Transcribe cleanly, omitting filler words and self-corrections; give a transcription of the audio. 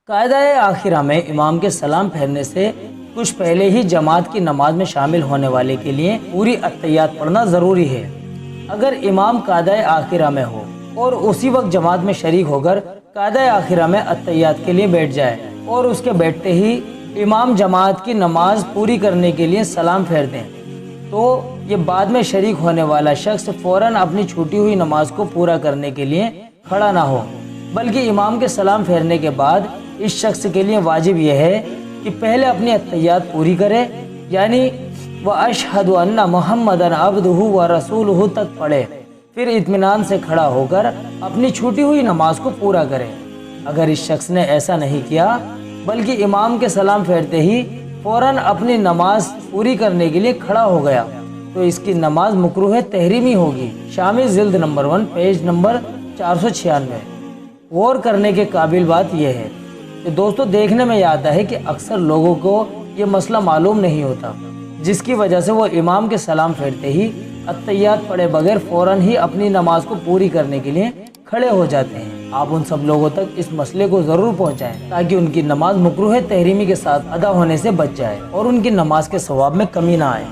قاعدہ آخرہ میں امام کے سلام پھیرنے سے کچھ پہلے ہی جماعت کی نماز میں شامل ہونے والے کے لیے پوری اتحیات پڑھنا ضروری ہے۔ اگر امام قاعدہ آخرہ میں ہو اور اسی وقت جماعت میں شریک ہو کر قاعدہ آخرہ میں اتحیات کے لیے بیٹھ جائے اور اس کے بیٹھتے ہی امام جماعت کی نماز پوری کرنے کے لیے سلام پھیر دیں تو یہ بعد میں شریک ہونے والا شخص فوراً اپنی چھوٹی ہوئی نماز کو پورا کرنے کے لیے کھڑا نہ ہو، بلکہ امام کے سلام پھیرنے کے بعد اس شخص کے لیے واجب یہ ہے کہ پہلے اپنی اتحیات پوری کرے، یعنی وَأَشْهَدُ أَنَّ مُحَمَّدًا عَبْدُهُ وَرَسُولُهُ تک پڑھے، پھر اطمینان سے کھڑا ہو کر اپنی چھوٹی ہوئی نماز کو پورا کرے۔ اگر اس شخص نے ایسا نہیں کیا بلکہ امام کے سلام پھیرتے ہی فوراً اپنی نماز پوری کرنے کے لیے کھڑا ہو گیا تو اس کی نماز مکروہ تحریمی ہوگی۔ شامی جلد نمبر 1 پیج نمبر 496۔ غور کرنے کے قابل بات یہ ہے کہ دوستو دیکھنے میں یہ آتا ہے کہ اکثر لوگوں کو یہ مسئلہ معلوم نہیں ہوتا، جس کی وجہ سے وہ امام کے سلام پھیرتے ہی اتحیات پڑھے بغیر فوراً ہی اپنی نماز کو پوری کرنے کے لیے کھڑے ہو جاتے ہیں۔ آپ ان سب لوگوں تک اس مسئلے کو ضرور پہنچائیں تاکہ ان کی نماز مکروہ تحریمی کے ساتھ ادا ہونے سے بچ جائے اور ان کی نماز کے ثواب میں کمی نہ آئے۔